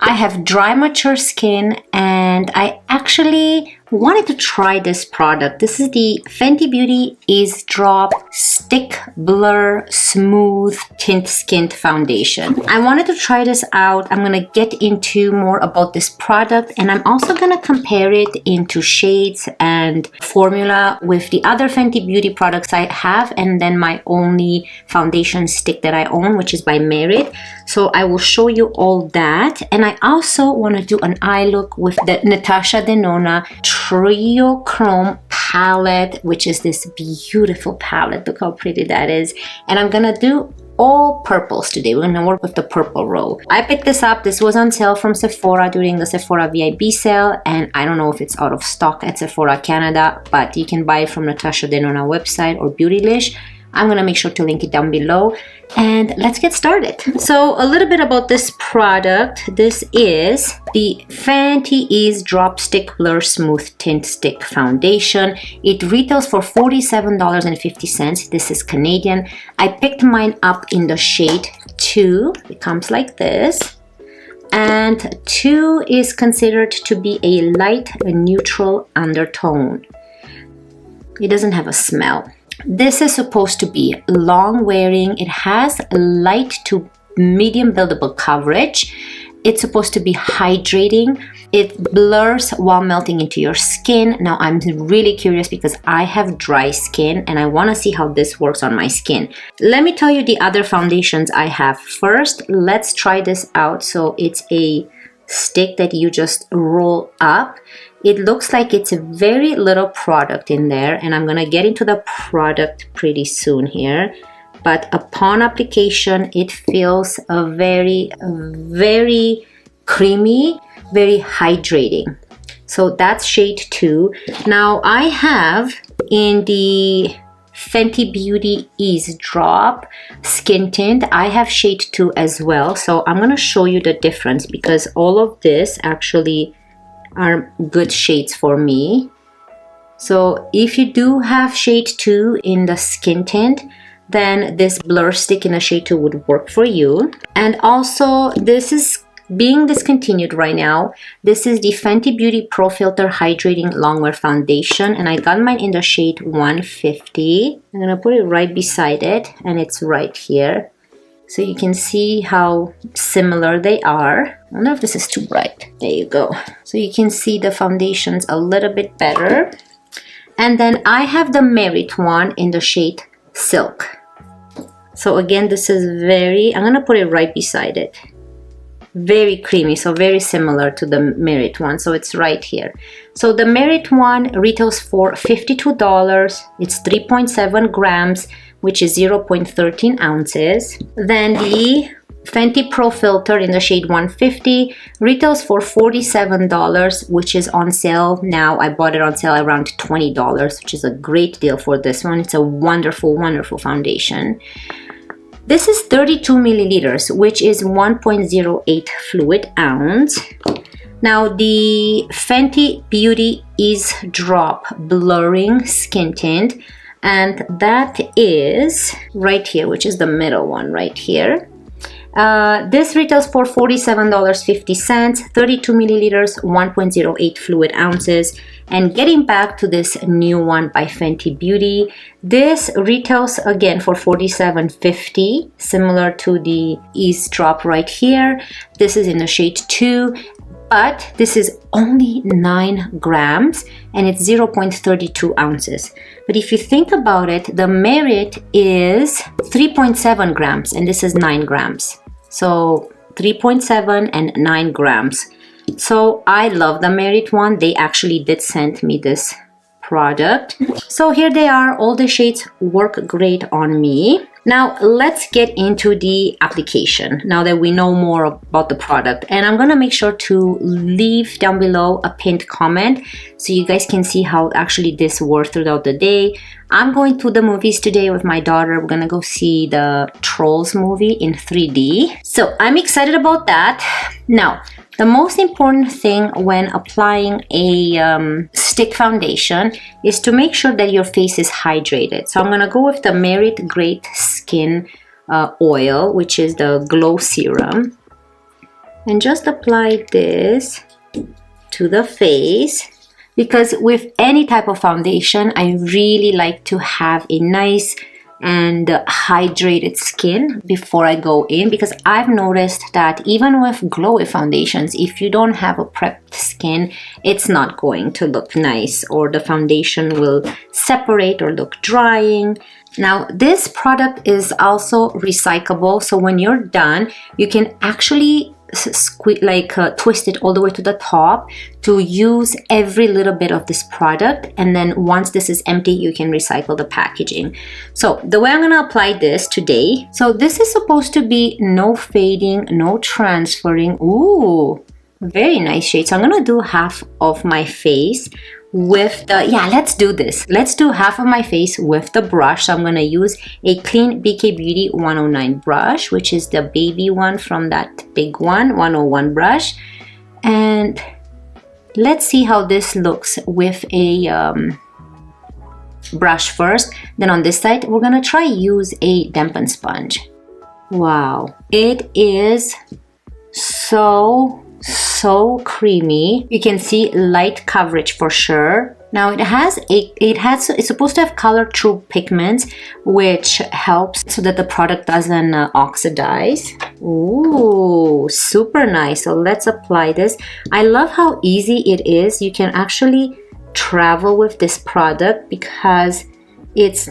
I have dry, mature skin, and I actually wanted to try this product. This is the Fenty Beauty Ease Drop Stick Blur Smooth Tint Skin Foundation. I wanted to try this out. I'm gonna get into more about this product, and I'm also gonna compare it into shades and formula with the other Fenty Beauty products I have, and then my only foundation stick that I own, which is by Merit. So I will show you all that, and I also want to do an eye look with the Natasha Denona Trio Chrome palette, which is this beautiful palette. Look how pretty that is. And I'm gonna do all purples today. We're gonna work with the purple roll. I picked this up. This was on sale from Sephora during the Sephora VIB sale, and I don't know if it's out of stock at Sephora Canada, but you can buy it from Natasha Denona website or Beautylish. I'm gonna make sure to link it down below, and let's get started. So a little bit about this product. This is the Fenty Ease Drop Stick Blur Smooth Tint Stick Foundation. It retails for $47.50. This is Canadian. I picked mine up in the shade 2. It comes like this. And 2 is considered to be a light neutral undertone. It doesn't have a smell. This is supposed to be long wearing. It has light to medium buildable coverage. It's supposed to be hydrating. It blurs while melting into your skin. Now I'm really curious because I have dry skin and I want to see how this works on my skin. Let me tell you the other foundations I have. First, let's try this out. So it's a stick that you just roll up. It looks like it's a very little product in there, and I'm gonna get into the product pretty soon here. But upon application, it feels a very creamy, very hydrating. So that's shade 2. Now I have in the Fenty Beauty Ease Drop Skin Tint, I have shade 2 as well. So I'm gonna show you the difference because all of this actually are good shades for me. So if you do have shade 2 in the skin tint, then this blur stick in a shade 2 would work for you. And also, this is being discontinued right now. This is the Fenty Beauty Pro Filter Hydrating Longwear Foundation, and I got mine in the shade 150. I'm gonna put it right beside it, and it's right here. So you can see how similar they are. I wonder if this is too bright. There you go. So you can see the foundations a little bit better. And then I have the Merit one in the shade Silk. So again, this is I'm gonna put it right beside it. Very creamy, so very similar to the Merit one. So it's right here. So the Merit one retails for $52. It's 3.7 grams, which is 0.13 ounces. Then the Fenty Pro Filter in the shade 150 retails for $47, which is on sale now. I bought it on sale around $20, which is a great deal for this one. It's a wonderful, wonderful foundation. This is 32 milliliters, which is 1.08 fluid ounce. Now the Fenty Beauty Ease Drop Blurring Skin Tint, and that is right here, which is the middle one right here. This retails for $47.50, 32 milliliters, 1.08 fluid ounces. And getting back to this new one by Fenty Beauty, this retails again for $47.50, similar to the Ease Drop right here. This is in the shade 2, but this is only 9 grams and it's 0.32 ounces. But if you think about it, the Merit is 3.7 grams and this is 9 grams. So 3.7 and 9 grams. So I love the Merit one. They actually did send me this product. So here they are. All the shades work great on me. Now let's get into the application now that we know more about the product. And I'm gonna make sure to leave down below a pinned comment so you guys can see how actually this works throughout the day. I'm going to the movies today with my daughter. We're gonna go see the Trolls movie in 3D. So I'm excited about that. Now, the most important thing when applying a stick foundation is to make sure that your face is hydrated. So I'm gonna go with the Merit Great Skin Oil, which is the Glow Serum. and just apply this to the face, because with any type of foundation, I really like to have a nice and hydrated skin before I go in, because I've noticed that even with glowy foundations, if you don't have a prepped skin, it's not going to look nice, or the foundation will separate or look drying. Now, this product is also recyclable, so when you're done, you can actually twist it all the way to the top to use every little bit of this product, and then once this is empty, you can recycle the packaging. So the way I'm going to apply this today, so this is supposed to be no fading, no transferring. Ooh, very nice shade. So I'm going to do half of my face with the, let's do this. Let's do half of my face with the brush. So I'm going to use a clean BK Beauty 109 brush, which is the baby one from that big one, 101 brush. And let's see how this looks with a brush first. Then on this side, we're going to try use a dampen sponge. Wow, it is so creamy. You can see light coverage for sure. Now it's supposed to have color true pigments, which helps so that the product doesn't oxidize. Ooh, super nice. So let's apply this. I love how easy it is. You can actually travel with this product because it's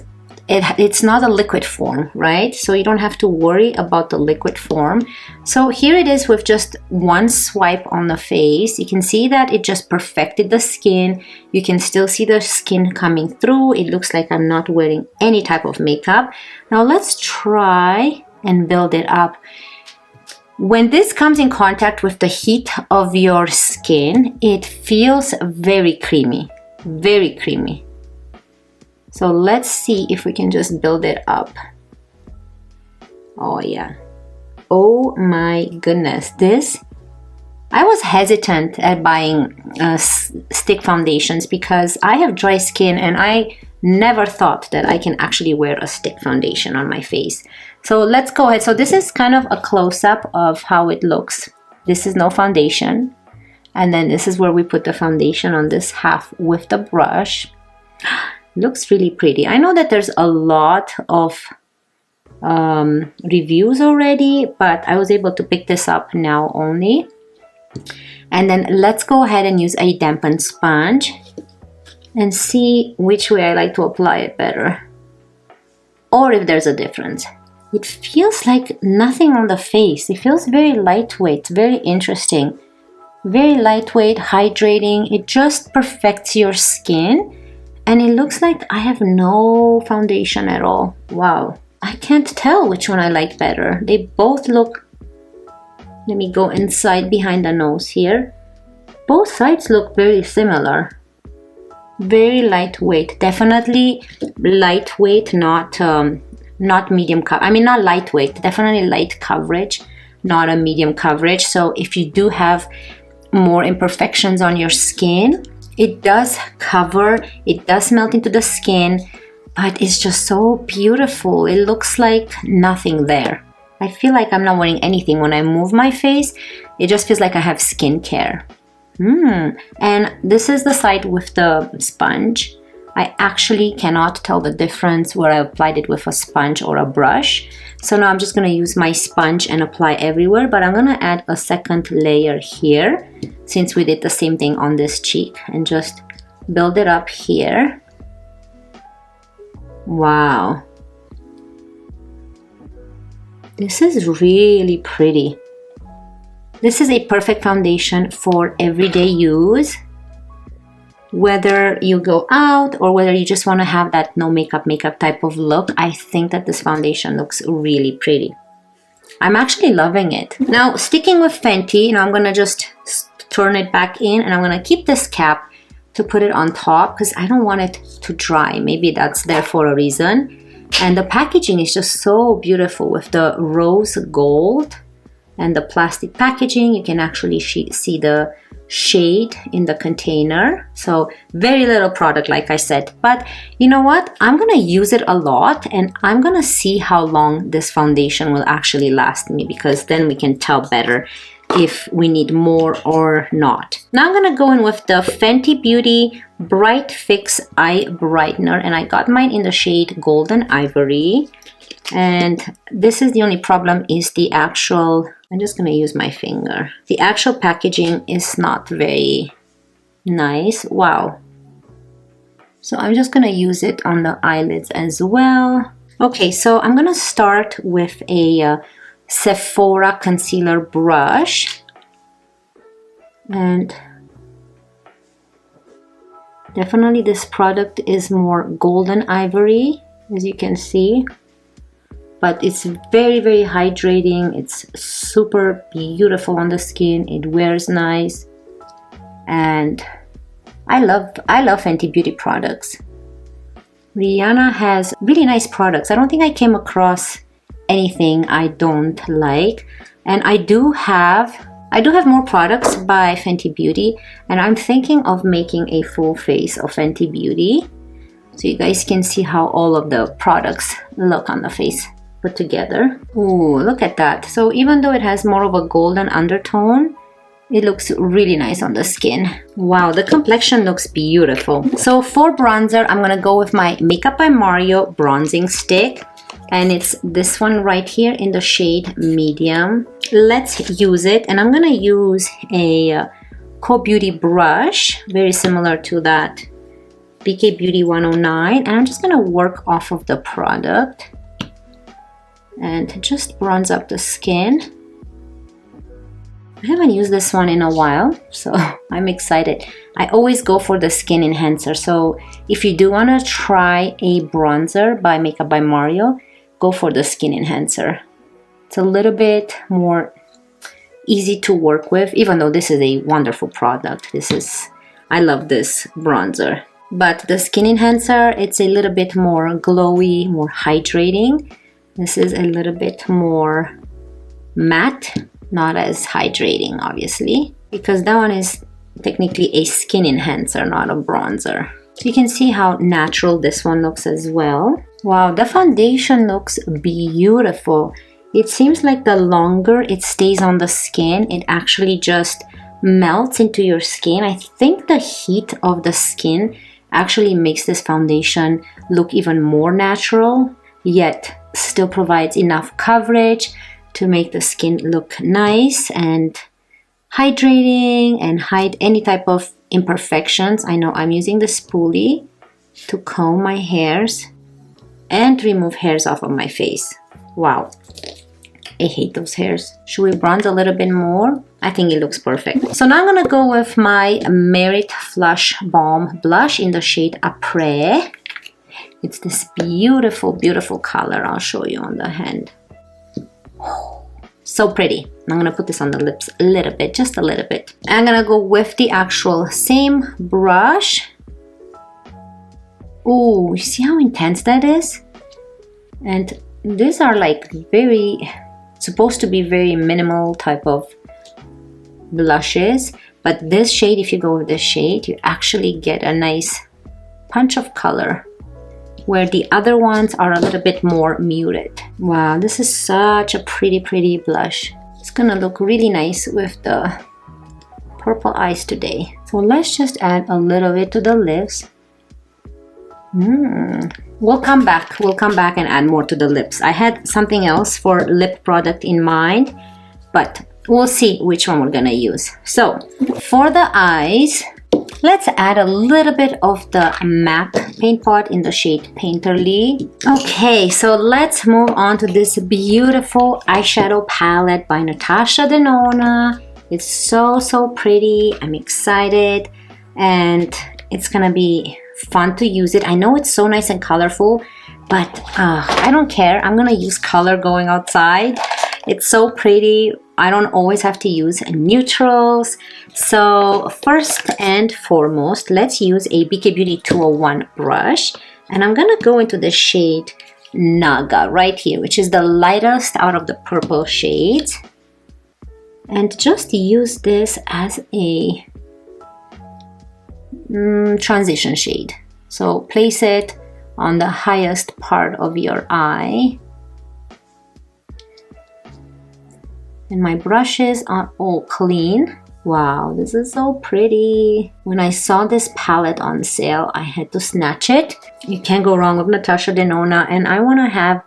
not a liquid form, right? So you don't have to worry about the liquid form. So here it is with just one swipe on the face. You can see that it just perfected the skin. You can still see the skin coming through. It looks like I'm not wearing any type of makeup. Now let's try and build it up. When this comes in contact with the heat of your skin, it feels very creamy, very creamy. So let's see if we can just build it up. Oh yeah. Oh my goodness. I was hesitant at buying stick foundations because I have dry skin and I never thought that I can actually wear a stick foundation on my face. So let's go ahead. So this is kind of a close-up of how it looks. This is no foundation. And then this is where we put the foundation on this half with the brush. Looks really pretty. I know that there's a lot of reviews already, but I was able to pick this up now only. And then let's go ahead and use a dampened sponge and see which way I like to apply it better, or if there's a difference. It feels like nothing on the face. It feels very lightweight, very interesting. Very lightweight, hydrating. It just perfects your skin. And it looks like I have no foundation at all. Wow. I can't tell which one I like better. They both look... Let me go inside behind the nose here. Both sides look very similar. Very lightweight. Definitely lightweight, not medium coverage. I mean, not lightweight. Definitely light coverage, not a medium coverage. So if you do have more imperfections on your skin, it does cover, it does melt into the skin, but it's just so beautiful. It looks like nothing there. I feel like I'm not wearing anything. When I move my face, it just feels like I have skincare. And this is the side with the sponge. I actually cannot tell the difference where I applied it with a sponge or a brush. So now I'm just going to use my sponge and apply everywhere, but I'm going to add a second layer here since we did the same thing on this cheek, and just build it up here. Wow. This is really pretty. This is a perfect foundation for everyday use. Whether you go out or whether you just want to have that no makeup type of look, I think that this foundation looks really pretty. I'm actually loving it. Now, sticking with Fenty, I'm going to just turn it back in, and I'm going to keep this cap to put it on top because I don't want it to dry. Maybe that's there for a reason. And the packaging is just so beautiful with the rose gold and the plastic packaging. You can actually see the shade in the container. So very little product, like I said, but you know what, I'm gonna use it a lot, and I'm gonna see how long this foundation will actually last me, because then we can tell better. if we need more or not. Now I'm gonna go in with the Fenty Beauty Bright Fix Eye Brightener, and I got mine in the shade Golden Ivory. And this is the only problem, is the actual, I'm just gonna use my finger. The actual packaging is not very nice. Wow. So I'm just gonna use it on the eyelids as well. Okay, so I'm gonna start with a Sephora concealer brush, and definitely this product is more golden ivory, as you can see, but it's very, very hydrating. It's super beautiful on the skin. It wears nice, and I love Fenty Beauty products. Rihanna has really nice products. I don't think I came across anything I don't like. And I do have more products by Fenty Beauty, and I'm thinking of making a full face of Fenty Beauty so you guys can see how all of the products look on the face put together. Ooh, look at that. So even though it has more of a golden undertone, it looks really nice on the skin. Wow, the complexion looks beautiful. So for bronzer, I'm gonna go with my Makeup by Mario bronzing stick. And it's this one right here in the shade medium. Let's use it. And I'm gonna use a Co Beauty brush, very similar to that BK Beauty 109. And I'm just gonna work off of the product and just bronze up the skin. I haven't used this one in a while, so I'm excited. I always go for the skin enhancer. So if you do want to try a bronzer by Makeup by Mario, go for the skin enhancer. It's a little bit more easy to work with, even though this is a wonderful product. I love this bronzer. But the skin enhancer, it's a little bit more glowy, more hydrating. This is a little bit more matte. Not as hydrating, obviously, because that one is technically a skin enhancer, not a bronzer. So you can see how natural this one looks as well. Wow, the foundation looks beautiful. It seems like the longer it stays on the skin, it actually just melts into your skin. I think the heat of the skin actually makes this foundation look even more natural, yet still provides enough coverage to make the skin look nice and hydrating and hide any type of imperfections. I know I'm using the spoolie to comb my hairs and remove hairs off of my face. Wow, I hate those hairs. Should we bronze a little bit more? I think it looks perfect. So now I'm gonna go with my Merit Flush Balm blush in the shade Après. It's this beautiful, beautiful color. I'll show you on the hand. So pretty. I'm gonna put this on the lips a little bit, just a little bit. I'm gonna go with the actual same brush. Ooh, you see how intense that is? And these are like supposed to be very minimal type of blushes. But this shade, if you go with this shade, you actually get a nice punch of color, where the other ones are a little bit more muted. Wow, this is such a pretty, pretty blush. It's gonna look really nice with the purple eyes today. So let's just add a little bit to the lips. We'll come back and add more to the lips. I had something else for lip product in mind, but we'll see which one we're gonna use. So for the eyes, let's add a little bit of the MAC paint pot in the shade Painterly. Okay, so let's move on to this beautiful eyeshadow palette by Natasha Denona. It's so, so pretty. I'm excited, and it's gonna be fun to use it. I know it's so nice and colorful, but I don't care. I'm gonna use color going outside. It's so pretty. I don't always have to use neutrals. So first and foremost, let's use a BK Beauty 201 brush. And I'm gonna go into the shade Naga right here, which is the lightest out of the purple shades. And just use this as a transition shade. So place it on the highest part of your eye. And my brushes are all clean. Wow, this is so pretty. When I saw this palette on sale, I had to snatch it. You can't go wrong with Natasha Denona, and I want to have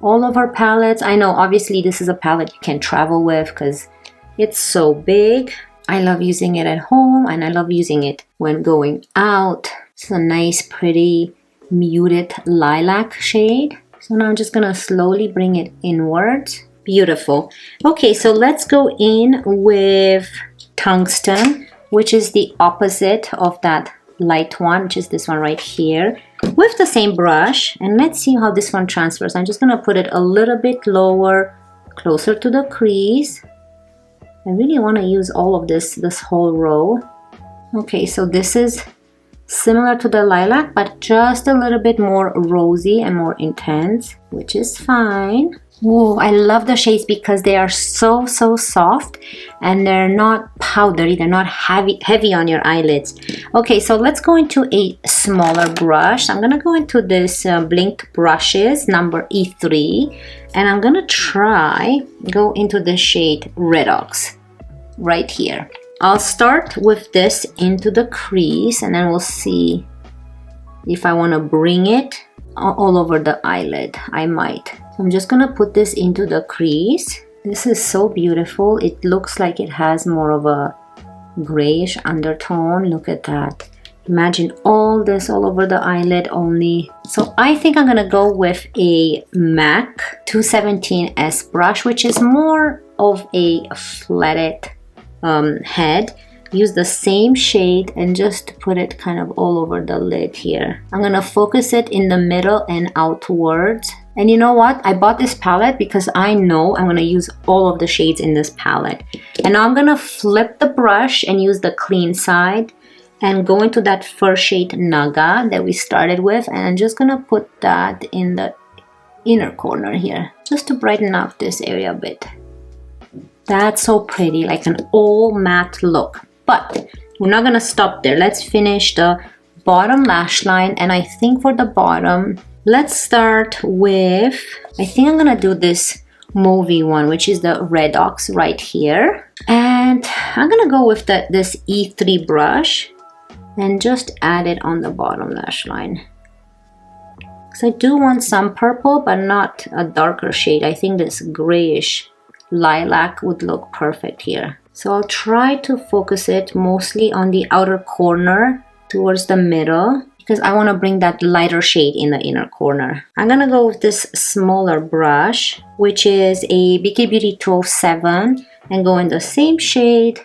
all of her palettes. I know obviously this is a palette you can travel with because it's so big. I love using it at home and I love using it when going out. It's a nice, pretty, muted lilac shade. So now I'm just gonna slowly bring it inwards. Beautiful. Okay, so let's go in with Tungsten, which is the opposite of that light one, which is this one right here, with the same brush. And let's see how this one transfers. I'm just gonna put it a little bit lower, closer to the crease. I really want to use all of this whole row. Okay, so this is similar to the lilac, but just a little bit more rosy and more intense, which is fine. Oh, I love the shades because they are so soft and they're not powdery, they're not heavy on your eyelids. Okay, so let's go into a smaller brush. I'm gonna go into this Blink Brushes number E3, and I'm gonna go into the shade Redox right here. I'll start with this into the crease, and then we'll see if I want to bring it all over the eyelid. I might. So I'm just gonna put this into the crease. This is so beautiful. It looks like it has more of a grayish undertone. Look at that. Imagine all this all over the eyelid only. So I think I'm gonna go with a MAC 217S brush, which is more of a flatted head. Use the same shade and just put it kind of all over the lid here. I'm gonna focus it in the middle and outwards. And you know what? I bought this palette because I know I'm gonna use all of the shades in this palette. And now I'm gonna flip the brush and use the clean side and go into that first shade Naga that we started with, and I'm just gonna put that in the inner corner here, just to brighten up this area a bit. That's so pretty, like an all matte look. But we're not gonna stop there. Let's finish the bottom lash line, and I think for the bottom, let's start with, I think I'm gonna do this mauvey one, which is the Redox right here. And I'm gonna go with this E3 brush and just add it on the bottom lash line. Because I do want some purple, but not a darker shade. I think this grayish lilac would look perfect here. So I'll try to focus it mostly on the outer corner towards the middle, because I want to bring that lighter shade in the inner corner. I'm gonna go with this smaller brush, which is a BK Beauty 207, and go in the same shade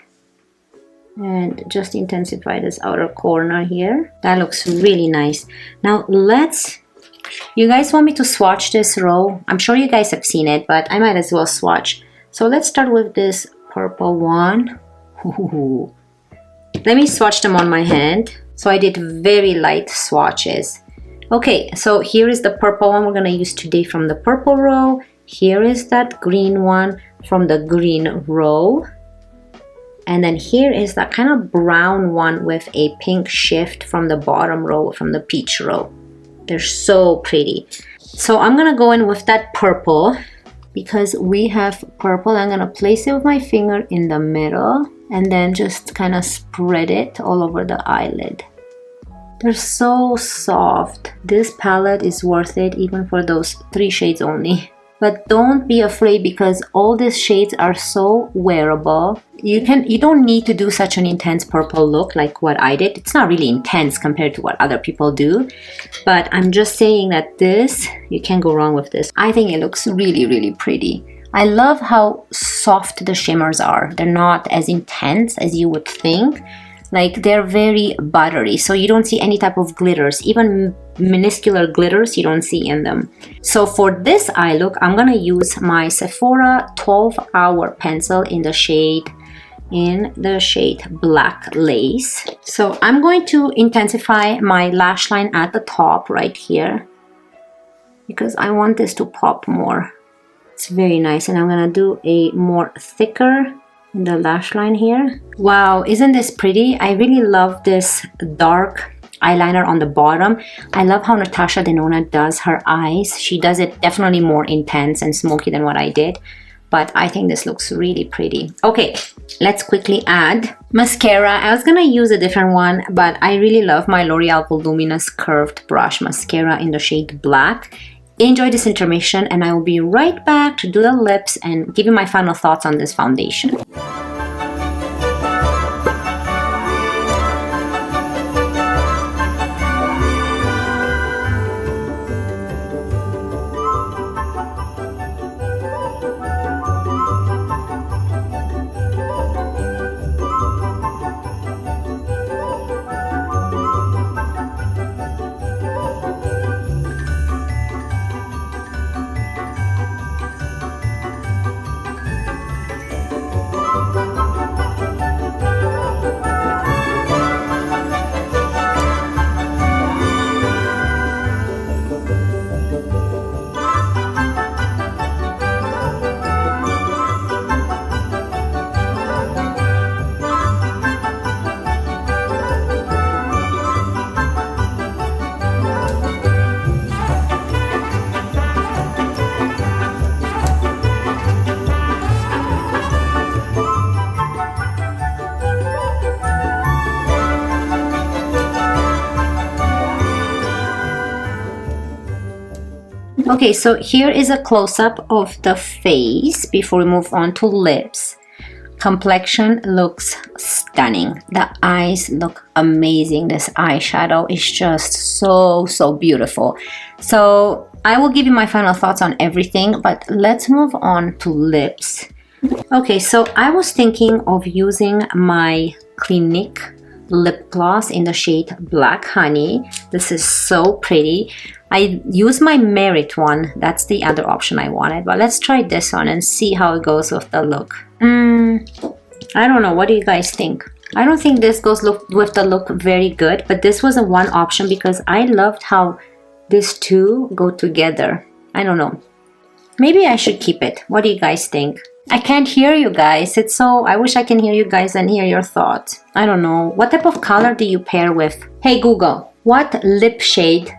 and just intensify this outer corner here. That looks really nice. Now you guys want me to swatch this row? I'm sure you guys have seen it, but I might as well swatch. So let's start with this purple one. Ooh. Let me swatch them on my hand. So I did very light swatches. Okay, so here is the purple one we're gonna use today from the purple row. Here is that green one from the green row. And then here is that kind of brown one with a pink shift from the bottom row, from the peach row. They're so pretty. So I'm gonna go in with that purple. Because we have purple, I'm gonna place it with my finger in the middle and then just kind of spread it all over the eyelid. They're so soft. This palette is worth it even for those 3 shades only. But don't be afraid, because all these shades are so wearable. You don't need to do such an intense purple look like what I did. It's not really intense compared to what other people do. But I'm just saying that this, you can't go wrong with this. I think it looks really pretty. I love how soft the shimmers are. They're not as intense as you would think. Like, they're very buttery, so you don't see any type of glitters. Even minuscule glitters you don't see in them. So for this eye look, I'm gonna use my Sephora 12-hour pencil in the shade Black Lace. So I'm going to intensify my lash line at the top right here, because I want this to pop more. It's very nice. And I'm gonna do a more thicker in the lash line here. Wow, isn't this pretty? I really love this dark eyeliner on the bottom. I love how Natasha Denona does her eyes. She does it definitely more intense and smoky than what I did. but I think this looks really pretty. Okay, let's quickly add mascara. I was gonna use a different one, but I really love my L'Oreal Voluminous Curved Brush Mascara in the shade Black. Enjoy this intermission, and I will be right back to do the lips and give you my final thoughts on this foundation. Okay, so here is a close-up of the face before we move on to lips. Complexion looks stunning. The eyes look amazing. This eyeshadow is just so beautiful. So I will give you my final thoughts on everything, but let's move on to lips. Okay, so I was thinking of using my Clinique lip gloss in the shade Black Honey. This is so pretty. I use my Merit one. That's the other option I wanted, but let's try this one and see how it goes with the look. I don't know, what do you guys think? I don't think this goes with the look very good, but this was a one option because I loved how these two go together. I don't know, maybe I should keep it. What do you guys think? I can't hear you guys. It's so, I wish I can hear you guys and hear your thoughts. I don't know, what type of color do you pair with? Hey Google, what lip shade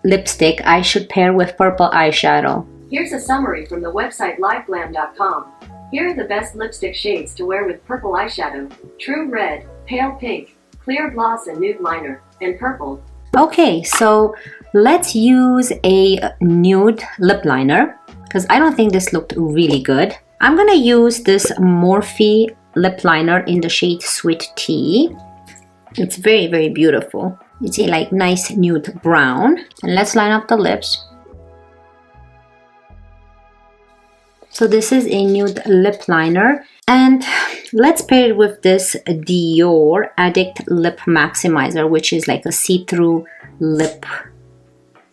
lipstick I should pair with purple eyeshadow? Here's a summary from the website liveglam.com. Here are the best lipstick shades to wear with purple eyeshadow: True Red, Pale Pink, Clear Gloss and Nude Liner, and Purple. Okay, so let's use a nude lip liner because I don't think this looked really good. I'm gonna use this Morphe lip liner in the shade Sweet Tea. It's very beautiful. It's a like nice nude brown. And let's line up the lips. So this is a nude lip liner. And let's pair it with this Dior Addict Lip Maximizer, which is like a see-through lip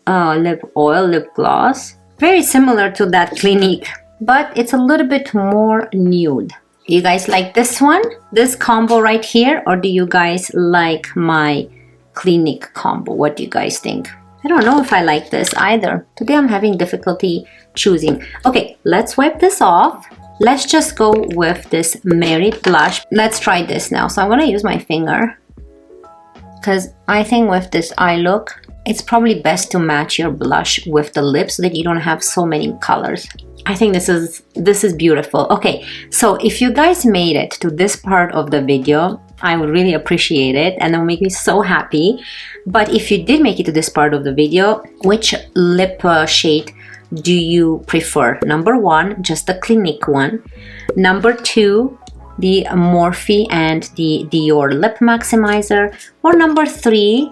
oil, lip gloss. Very similar to that Clinique, but it's a little bit more nude. You guys like this one? This combo right here? Or do you guys like my Clinique combo? What do you guys think? I don't know if I like this either. Today I'm having difficulty choosing. Okay, let's wipe this off. Let's just go with this Merit blush. Let's try this now. So I'm gonna use my finger because I think with this eye look, it's probably best to match your blush with the lips so that you don't have so many colors. I think this is beautiful. Okay, so if you guys made it to this part of the video, I would really appreciate it and it will make me so happy. But if you did make it to this part of the video, which lip shade do you prefer? Number 1, just the Clinique one. Number 2, the Morphe and the Dior Lip Maximizer. Or number 3,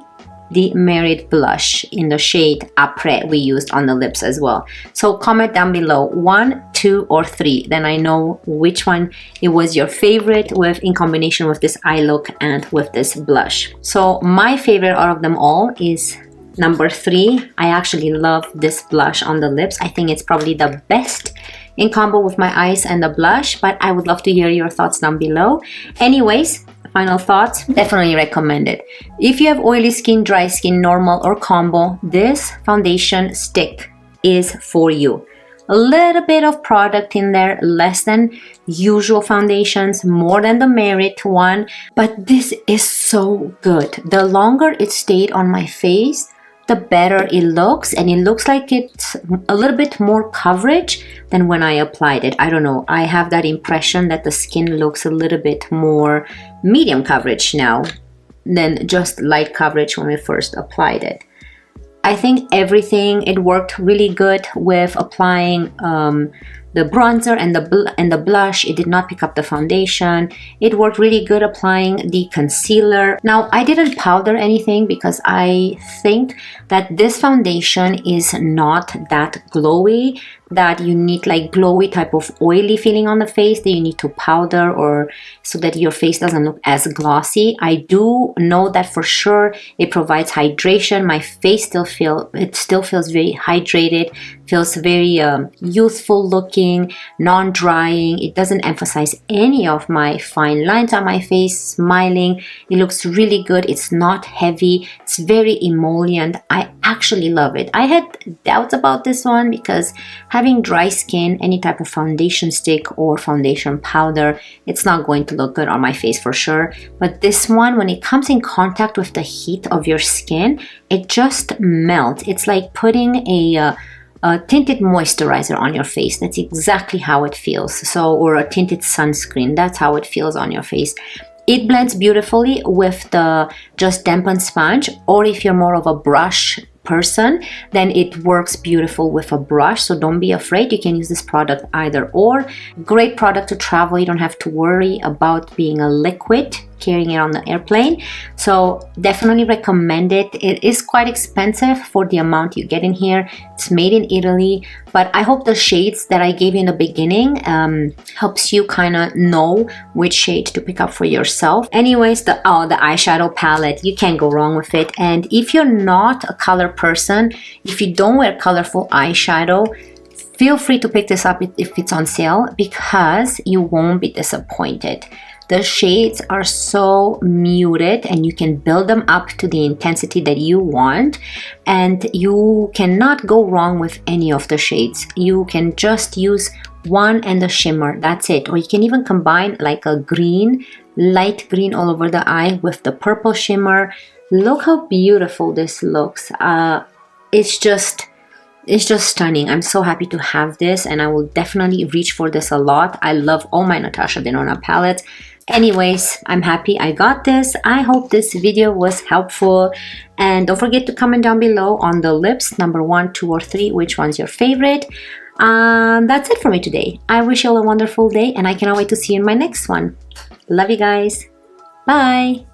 the Merit blush in the shade Après we used on the lips as well. So comment down below 1, 2, or 3. Then I know which one it was your favorite in combination with this eye look and with this blush. So my favorite out of them all is number 3. I actually love this blush on the lips. I think it's probably the best in combo with my eyes and the blush, but I would love to hear your thoughts down below. Anyways, final thoughts, definitely recommend it. If you have oily skin, dry skin, normal, or combo, this foundation stick is for you. A little bit of product in there, less than usual foundations, more than the Merit one, but this is so good. The longer it stayed on my face, the better it looks, and it looks like it's a little bit more coverage than when I applied it. I don't know, I have that impression that the skin looks a little bit more medium coverage now than just light coverage when we first applied it. I think everything, it worked really good with applying the bronzer and the blush. It did not pick up the foundation. It worked really good applying the concealer. Now, I didn't powder anything because I think that this foundation is not that glowy, that you need like glowy type of oily feeling on the face that you need to powder, or so that your face doesn't look as glossy. I do know that for sure it provides hydration. My face still feels very hydrated, feels very youthful looking, non-drying. It doesn't emphasize any of my fine lines on my face, smiling. It looks really good. It's not heavy. It's very emollient. I actually love it. I had doubts about this one because having dry skin, any type of foundation stick or foundation powder, it's not going to look good on my face for sure. But this one, when it comes in contact with the heat of your skin, it just melts. It's like putting a tinted moisturizer on your face. That's exactly how it feels. So, or a tinted sunscreen, that's how it feels on your face. It blends beautifully with the just dampened sponge, or if you're more of a brush person, then it works beautiful with a brush. So don't be afraid, you can use this product either or. Great product to travel. You don't have to worry about being a liquid, carrying it on the airplane. So definitely recommend it. It is quite expensive for the amount you get in here. It's made in Italy, but I hope the shades that I gave you in the beginning helps you kind of know which shade to pick up for yourself. Anyways, the eyeshadow palette, you can't go wrong with it. And if you're not a color person, if you don't wear colorful eyeshadow, feel free to pick this up if it's on sale, because you won't be disappointed. The shades are so muted and you can build them up to the intensity that you want, and you cannot go wrong with any of the shades. You can just use one and the shimmer, that's it. Or you can even combine like a green, light green all over the eye with the purple shimmer. Look how beautiful this looks. It's just stunning. I'm so happy to have this, and I will definitely reach for this a lot. I love all my Natasha Denona palettes. Anyways, I'm happy I got this. I hope this video was helpful, and don't forget to comment down below on the lips, number 1, 2, or 3, which one's your favorite. That's it for me today. I wish you all a wonderful day, and I cannot wait to see you in my next one. Love you guys. Bye.